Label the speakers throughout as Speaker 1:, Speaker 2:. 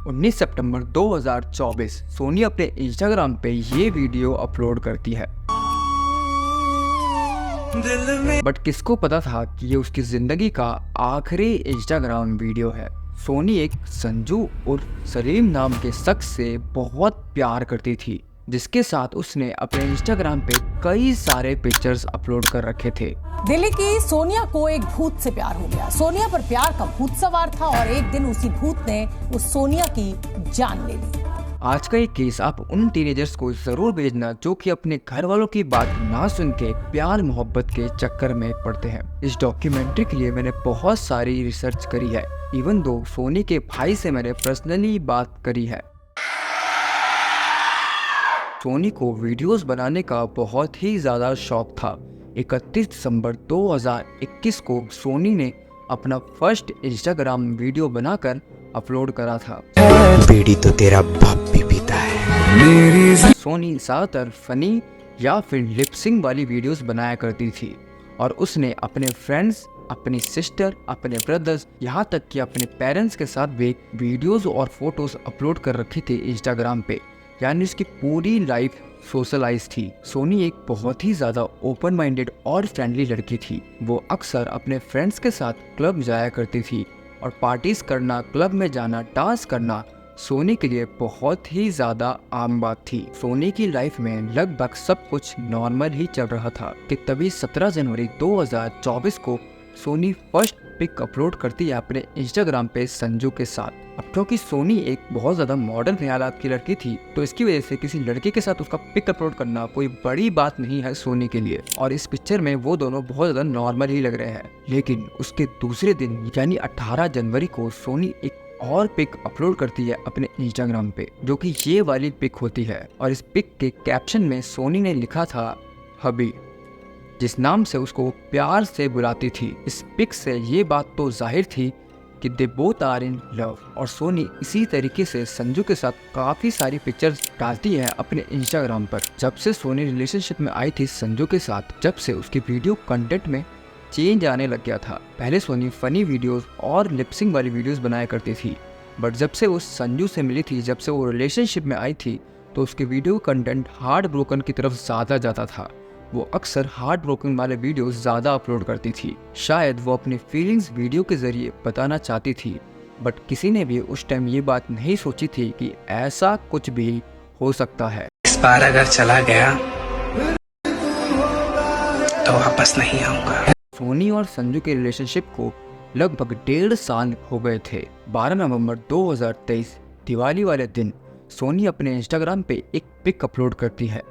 Speaker 1: 19 सितंबर 2024 सोनी अपने इंस्टाग्राम पे ये वीडियो अपलोड करती है। बट किसको पता था कि ये उसकी जिंदगी का आखिरी इंस्टाग्राम वीडियो है। सोनी एक संजू और सलीम नाम के शख्स से बहुत प्यार करती थी, जिसके साथ उसने अपने इंस्टाग्राम पे कई सारे पिक्चर्स अपलोड कर रखे थे।
Speaker 2: दिल्ली की सोनिया को एक भूत से प्यार हो गया। सोनिया पर प्यार का भूत सवार था और एक दिन उसी भूत ने उस सोनिया की जान ले ली।
Speaker 1: आज का ये केस आप उन टीनेजर्स को जरूर भेजना जो कि अपने घर वालों की बात ना सुन के प्यार मोहब्बत के चक्कर में पड़ते हैं। इस डॉक्यूमेंट्री के लिए मैंने बहुत सारी रिसर्च करी है। इवन दो सोनी के भाई से मैंने पर्सनली बात करी है। सोनी को वीडियोस बनाने का बहुत ही ज्यादा शौक था। 31 दिसंबर 2021 को सोनी ने अपना फर्स्ट इंस्टाग्राम वीडियो बनाकर अपलोड करा था।
Speaker 3: बीड़ी तो तेरा बाप भी पीता है।
Speaker 1: सोनी ज्यादातर फनी या फिर लिपसिंग वाली वीडियोस बनाया करती थी और उसने अपने फ्रेंड्स, अपनी सिस्टर, अपने ब्रदर्स, यहाँ तक कि अपने पेरेंट्स के साथ भी वीडियोस और फोटोज अपलोड कर रखी थी इंस्टाग्राम पे। यानी उसकी पूरी लाइफ सोशलाइज थी। सोनी एक बहुत ही ज्यादा ओपन माइंडेड और फ्रेंडली लड़की थी। वो अक्सर अपने फ्रेंड्स के साथ क्लब जाया करती थी और पार्टीज करना, क्लब में जाना, डांस करना सोनी के लिए बहुत ही ज्यादा आम बात थी। सोनी की लाइफ में लगभग सब कुछ नॉर्मल ही चल रहा था कि तभी 17 जनवरी 2024 को सोनी फर्स्ट पिक अपलोड करती है अपने इंस्टाग्राम पे संजू के साथ। अब क्योंकि सोनी एक बहुत ज्यादा मॉडर्न ख्यालात की लड़की थी, तो इसकी वजह से किसी लड़के के साथ उसका पिक अपलोड करना कोई बड़ी बात नहीं है सोनी के लिए। और इस पिक्चर में वो दोनों बहुत ज्यादा नॉर्मल ही लग रहे हैं। लेकिन उसके दूसरे दिन यानी 18 जनवरी को सोनी एक और पिक अपलोड करती है अपने इंस्टाग्राम पे, जो कि ये वाली पिक होती है। और इस पिक के कैप्शन में सोनी ने लिखा था हबी, जिस नाम से उसको प्यार से बुलाती थी। इस पिक से ये बात तो जाहिर थी कि they both are in love. और सोनी इसी तरीके से संजू के साथ काफी सारी पिक्चर्स डालती है अपने इंस्टाग्राम पर। जब से सोनी रिलेशनशिप में आई थी संजू के साथ, जब से उसकी वीडियो कंटेंट में चेंज आने लग गया था। पहले सोनी फनी वीडियोस और लिपसिंग वाली वीडियोस बनाया करती थी, बट जब से वो संजू से मिली थी, जब से वो रिलेशनशिप में आई थी, तो उसके वीडियो कंटेंट हार्ट ब्रोकन की तरफ ज़्यादा जाता था। वो अक्सर हार्ट ब्रोकन वाले वीडियोस ज़्यादा अपलोड करती थी। शायद वो अपनी फीलिंग्स वीडियो के जरिए बताना चाहती थी, बट किसी ने भी उस टाइम ये बात नहीं सोची थी कि ऐसा कुछ भी हो सकता है।
Speaker 3: इस बार अगर चला गया तो वापस नहीं आऊंगा।
Speaker 1: सोनी और संजू के रिलेशनशिप को लगभग 1.5 साल हो गए थे। 12 नवंबर 2023 दिवाली वाले दिन सोनी अपने इंस्टाग्राम पे एक पिक अपलोड करती है,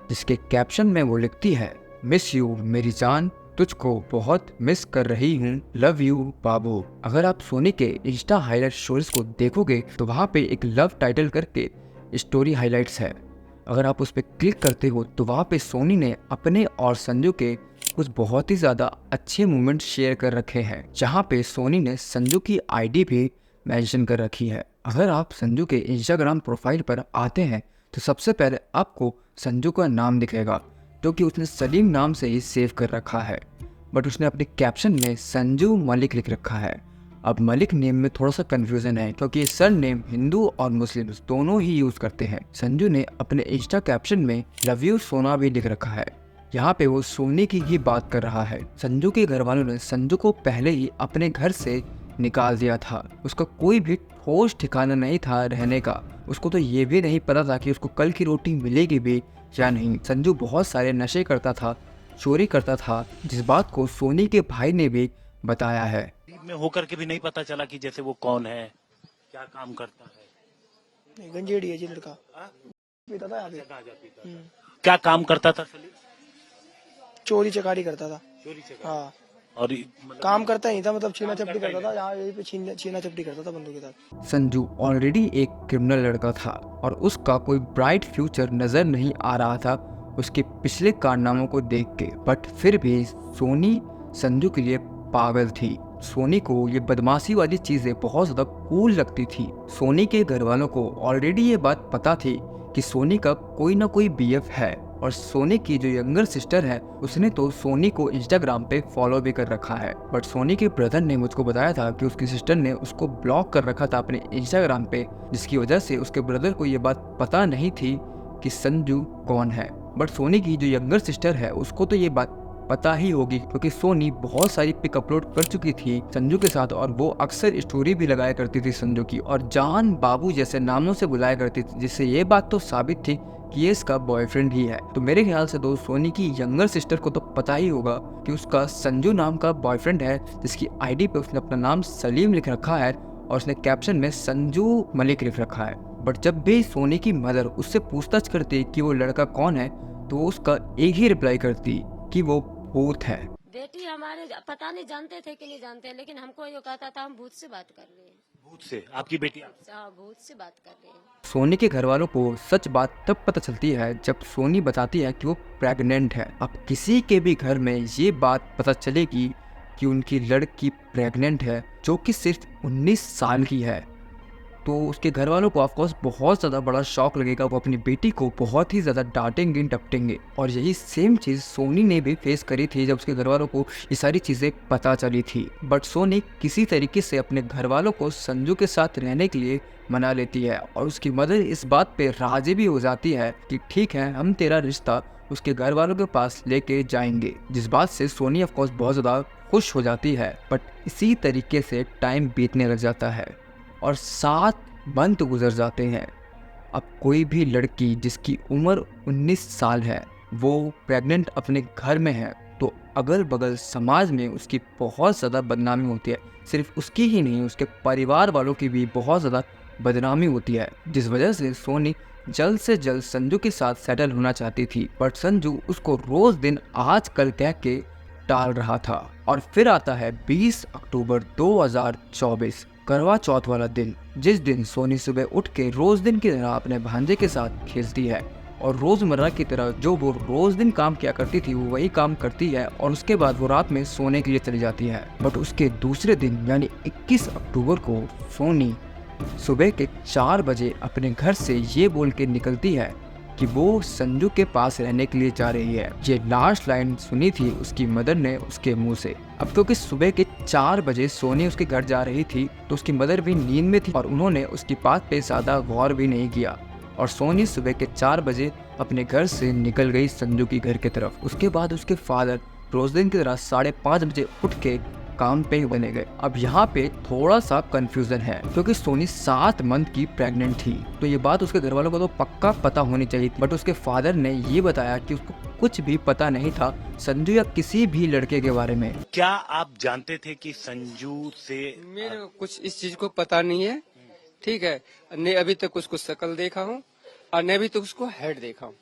Speaker 1: जिसके कैप्शन में वो लिखती है मिस यू मेरी जान, तुझको बहुत मिस कर रही हूँ, लव यू बाबू। अगर आप सोनी के इंस्टा हाईलाइट स्टोरीज को देखोगे तो वहाँ पे एक लव टाइटल करके स्टोरी हाईलाइट्स है। अगर आप उस पर क्लिक करते हो तो वहाँ पे सोनी ने अपने और संजू के कुछ बहुत ही ज़्यादा अच्छे मोमेंट शेयर कर रखे हैं, जहाँ पे सोनी ने संजू की आईडी भी मेंशन कर रखी है। अगर आप संजू के इंस्टाग्राम प्रोफाइल पर आते हैं तो सबसे पहले आपको संजू का नाम दिखेगा, जो कि उसने सलीम नाम से ही सेव कर रखा है, बट उसने अपने कैप्शन में संजू मलिक लिख रखा है। अब मलिक नेम में थोड़ा सा कंफ्यूजन है, क्योंकि सर नेम हिंदू और मुस्लिम दोनों ही यूज करते हैं। संजू ने अपने इंस्टा कैप्शन में लव यू सोना भी लिख रखा है। यहाँ पे वो सोनी की ही बात कर रहा है। संजू के घर वालों ने संजू को पहले ही अपने घर से निकाल दिया था। उसका कोई भी ठोस ठिकाना नहीं था रहने का। उसको तो ये भी नहीं पता था कि उसको कल की रोटी मिलेगी भी या नहीं। संजू बहुत सारे नशे करता था, चोरी करता था, जिस बात को सोनी के भाई ने भी बताया है।
Speaker 4: में होकर के भी नहीं पता चला कि जैसे वो कौन है, क्या काम करता है।
Speaker 5: नहीं, गंजेड़ी है जी लड़का। पीता था आगे।
Speaker 4: क्या काम करता था सलीम?
Speaker 5: चोरी चकारी करता था।
Speaker 4: चोरी चकारी।
Speaker 5: हाँ,
Speaker 4: और
Speaker 5: काम करता ही था, मतलब छीना चपटी करता था। यहाँ यहीं पे छीना चपटी करता था बंदूक के साथ।
Speaker 1: संजू ऑलरेडी एक क्रिमिनल लड़का था और उसका कोई ब्राइट फ्यूचर नजर नहीं आ रहा था उसके पिछले कारनामों को देख के। बट फिर भी सोनी संजू के लिए पागल थी। सोनी को ये बदमाशी वाली चीजें बहुत ज्यादा कूल लगती थी। सोनी के घर वालों को ऑलरेडी ये बात पता थी कि सोनी का कोई ना कोई बीएफ है और सोनी की जो यंगर सिस्टर है उसने तो सोनी को इंस्टाग्राम पे फॉलो भी कर रखा है। बट सोनी के ब्रदर ने मुझको बताया था कि उसकी सिस्टर ने उसको ब्लॉक कर रखा था अपने इंस्टाग्राम पे, जिसकी वजह से उसके ब्रदर को ये बात पता नहीं थी कि संजू कौन है। बट सोनी की जो यंगर सिस्टर है उसको तो ये बात पता ही होगी, क्योंकि सोनी बहुत सारी पिक अपलोड कर चुकी थी संजू के साथ और वो अक्सर स्टोरी भी लगाया करती थी संजू की और जान बाबू जैसे नामों से बुलाया करती थी, जिससे ये बात तो साबित थी कि ये इसका बॉयफ्रेंड ही है। तो मेरे ख्याल से दोस्त सोनी की यंगर सिस्टर को तो पता ही होगा कि उसका संजू नाम का बॉयफ्रेंड है, जिसकी आईडी पे उसने अपना नाम सलीम लिख रखा है और उसने कैप्शन में संजू मलिक लिख रखा है। बट जब भी सोनी की मदर उससे पूछताछ करती कि वो लड़का कौन है तो वो उसका एक ही रिप्लाई करती कि वो भूत है।
Speaker 6: बेटी हमारे पता नहीं जानते थे कि नहीं जानते, लेकिन हमको ये कहता था हम भूत से बात कर रहे हैं।
Speaker 4: भूत से? आपकी बेटी?
Speaker 6: हाँ, भूत से बात कर रहे हैं।
Speaker 1: सोनी के घर वालों को सच बात तब पता चलती है जब सोनी बताती है कि वो प्रेग्नेंट है। अब किसी के भी घर में ये बात पता चलेगी कि उनकी लड़की प्रेग्नेंट है जो कि सिर्फ 19 साल की है, तो उसके घर वालों को ऑफकोर्स बहुत ज़्यादा बड़ा शॉक लगेगा। वो अपनी बेटी को बहुत ही ज़्यादा डांटेंगे डपटेंगे और यही सेम चीज़ सोनी ने भी फेस करी थी जब उसके घर वालों को ये सारी चीज़ें पता चली थी। बट सोनी किसी तरीके से अपने घर वालों को संजू के साथ रहने के लिए मना लेती है और उसकी मदर इस बात पे राजी भी हो जाती है कि ठीक है, हम तेरा रिश्ता उसके घर वालों के पास लेके जाएंगे, जिस बात से सोनी ऑफकोर्स बहुत ज़्यादा खुश हो जाती है। बट इसी तरीके से टाइम बीतने लग जाता है और 7 मंथ गुजर जाते हैं। अब कोई भी लड़की जिसकी उम्र 19 साल है वो प्रेग्नेंट अपने घर में है तो अगल बगल समाज में उसकी बहुत ज़्यादा बदनामी होती है। सिर्फ उसकी ही नहीं, उसके परिवार वालों की भी बहुत ज़्यादा बदनामी होती है, जिस वजह से सोनी जल्द से जल्द संजू के साथ सेटल होना चाहती थी। बट संजू उसको रोज़ दिन आज कल कह के टाल रहा था। और फिर आता है 20 अक्टूबर 2024, करवा चौथ वाला दिन, जिस दिन सोनी सुबह उठ के रोज दिन की तरह अपने भांजे के साथ खेलती है और रोजमर्रा की तरह जो वो रोज दिन काम किया करती थी वो वही काम करती है और उसके बाद वो रात में सोने के लिए चली जाती है। बट उसके दूसरे दिन यानी 21 अक्टूबर को सोनी सुबह के 4 बजे अपने घर से ये बोल के निकलती है कि वो संजू के पास रहने के लिए जा रही है। ये लास्ट लाइन सुनी थी उसकी मदर ने उसके मुंह से। अब क्योंकि सुबह के 4 बजे सोनी उसके घर जा रही थी तो उसकी मदर भी नींद में थी और उन्होंने उसकी बात पे ज़्यादा गौर भी नहीं किया और सोनी सुबह के 4 बजे अपने घर से निकल गई संजू की घर की तरफ। उसके बाद उसके फादर रोज दिन की तरह 5:30 बजे उठ के काम पे बने गए। अब यहाँ पे थोड़ा सा कंफ्यूजन है क्योंकि सोनी 7 मंथ की प्रेग्नेंट थी, तो ये बात उसके घर वालों को तो पक्का पता होनी चाहिए। बट उसके फादर ने ये बताया कि उसको कुछ भी पता नहीं था संजू या किसी भी लड़के के बारे में।
Speaker 4: क्या आप जानते थे कि संजू से?
Speaker 7: मेरे को कुछ इस चीज को पता नहीं है, ठीक है। ने अभी तक उसको शक्ल देखा हूँ और ने अभी तक उसको हेड देखा हूँ।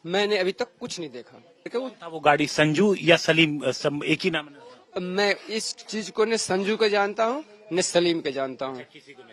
Speaker 7: मैंने अभी तक कुछ नहीं देखा।
Speaker 4: वो गाड़ी संजू या सलीम एक ही नाम?
Speaker 7: मैं इस चीज को न संजू को जानता हूँ न सलीम के जानता हूँ,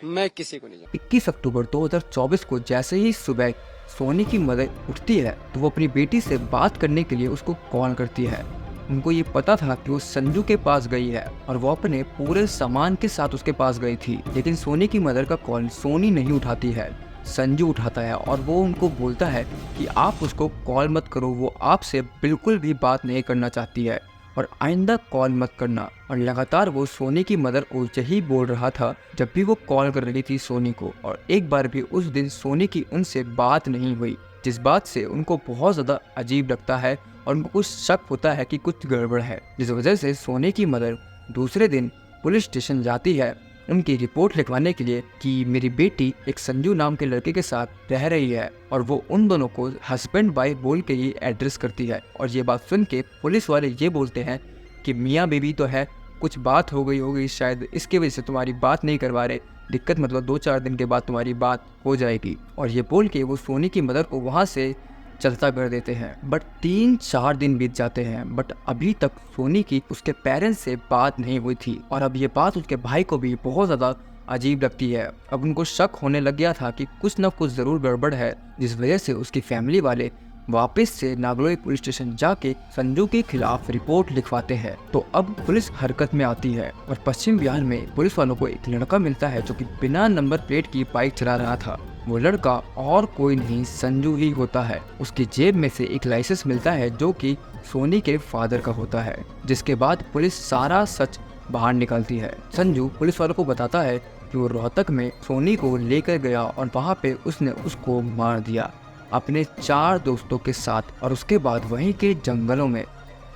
Speaker 7: मैं किसी को नहीं जानता।
Speaker 1: 21 अक्टूबर 2024 को जैसे ही सुबह सोनी की मदर उठती है तो वो अपनी बेटी से बात करने के लिए उसको कॉल करती है। उनको ये पता था कि वो संजू के पास गई है और वो अपने पूरे सामान के साथ उसके पास गई थी, लेकिन सोनी की मदर का कॉल सोनी नहीं उठाती है, संजू उठाता है और वो उनको बोलता है कि आप उसको कॉल मत करो, वो आपसे बिल्कुल भी बात नहीं करना चाहती है और आइंदा कॉल मत करना। और लगातार वो सोनी की मदर को यही बोल रहा था जब भी वो कॉल कर रही थी सोनी को। और एक बार भी उस दिन सोनी की उनसे बात नहीं हुई, जिस बात से उनको बहुत ज़्यादा अजीब लगता है और उनको कुछ शक होता है कि कुछ गड़बड़ है, जिस वजह से सोनी की मदर दूसरे दिन पुलिस स्टेशन जाती है उनकी रिपोर्ट लिखवाने के लिए कि मेरी बेटी एक संजू नाम के लड़के के साथ रह रही है और वो उन दोनों को हस्बैंड वाइफ बोल के ही एड्रेस करती है। और ये बात सुन के पुलिस वाले ये बोलते हैं कि मियाँ बीवी तो है, कुछ बात हो गई होगी शायद, इसकी वजह से तुम्हारी बात नहीं करवा रहे, दिक्कत मतलब 2-4 दिन के बाद तुम्हारी बात हो जाएगी। और ये बोल के वो सोनी की मदर को वहाँ से चलता कर देते हैं। बट 3-4 दिन बीत जाते हैं बट अभी तक सोनी की उसके पेरेंट्स से बात नहीं हुई थी और अब ये बात उसके भाई को भी बहुत ज़्यादा अजीब लगती है। अब उनको शक होने लग गया था कि कुछ न कुछ ज़रूर गड़बड़ है, जिस वजह से उसकी फैमिली वाले वापस से नागलोई पुलिस स्टेशन जाके संजू के खिलाफ रिपोर्ट लिखवाते हैं। तो अब पुलिस हरकत में आती है और पश्चिम बिहार में पुलिस वालों को एक लड़का मिलता है जो कि बिना नंबर प्लेट की बाइक चला रहा था। वो लड़का और कोई नहीं संजू ही होता है। उसकी जेब में से एक लाइसेंस मिलता है जो कि सोनी के फादर का होता है, जिसके बाद पुलिस सारा सच बाहर निकालती है। संजू पुलिस वालों को बताता है कि वो रोहतक में सोनी को लेकर गया और वहाँ पे उसने उसको मार दिया अपने 4 दोस्तों के साथ, और उसके बाद वहीं के जंगलों में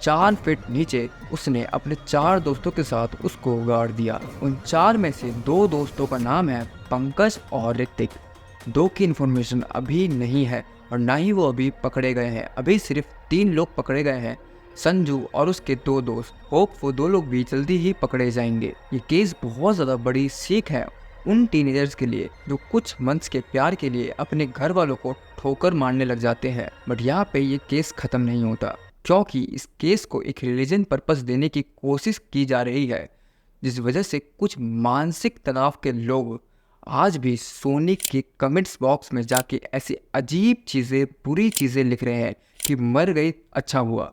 Speaker 1: 4 फीट नीचे उसने अपने 4 दोस्तों के साथ उसको गाड़ दिया। उन 4 में से 2 दोस्तों का नाम है पंकज और ऋतिक। 2 की इन्फॉर्मेशन अभी नहीं है और ना ही वो अभी पकड़े गए हैं। अभी सिर्फ 3 लोग पकड़े गए हैं, संजू और उसके 2 दोस्त। होप वो 2 लोग भी जल्दी ही पकड़े जाएंगे। ये केस बहुत ज़्यादा बड़ी सीख है उन टीनेजर्स के लिए जो कुछ मंथ्स के प्यार के लिए अपने घर वालों को ठोकर मारने लग जाते हैं। बट यहाँ पे ये केस ख़त्म नहीं होता, क्योंकि इस केस को एक रिलीजन पर्पस देने की कोशिश की जा रही है, जिस वजह से कुछ मानसिक तनाव के लोग आज भी सोनी के कमेंट्स बॉक्स में जाके ऐसी अजीब चीज़ें, बुरी चीज़ें लिख रहे हैं कि मर गई अच्छा हुआ।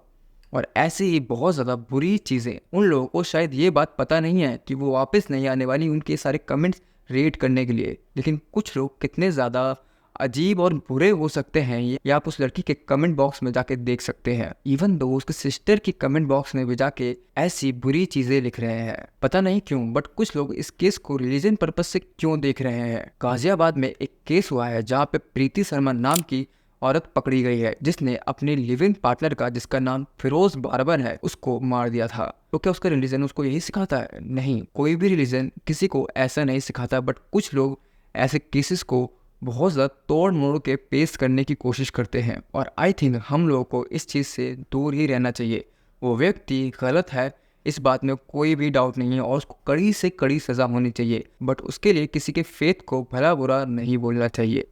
Speaker 1: और ऐसे ही बहुत ज़्यादा बुरी चीज़ें उन लोगों को शायद ये बात पता नहीं है कि वो वापस नहीं आने वाली उनके सारे कमेंट्स रीड करने के लिए। लेकिन कुछ लोग कितने ज़्यादा अजीब और बुरे हो सकते हैं ये आप उस लड़की के कमेंट बॉक्स में जाके देख सकते हैं। इवन दो उसके सिस्टर की कमेंट बॉक्स में भी जाके ऐसी बुरी चीज़ें लिख रहे हैं। पता नहीं क्यों, बट कुछ लोग इस केस को रिलीजन पर्पज से क्यों देख रहे हैं। गाजियाबाद में एक केस हुआ है जहाँ पे प्रीति शर्मा नाम की औरत पकड़ी गई है, जिसने अपने लिविंग पार्टनर का, जिसका नाम फिरोज बारबर है, उसको मार दिया था। तो क्या उसका रिलीजन उसको यही सिखाता है? नहीं, कोई भी रिलीजन किसी को ऐसा नहीं सिखाता। बट कुछ लोग ऐसे केसेस को बहुत ज़्यादा तोड़ मोड़ के पेश करने की कोशिश करते हैं, और आई थिंक हम लोगों को इस चीज़ से दूर ही रहना चाहिए। वो व्यक्ति गलत है, इस बात में कोई भी डाउट नहीं है, और उसको कड़ी से कड़ी सज़ा होनी चाहिए। बट उसके लिए किसी के फेथ को भला बुरा नहीं बोलना चाहिए।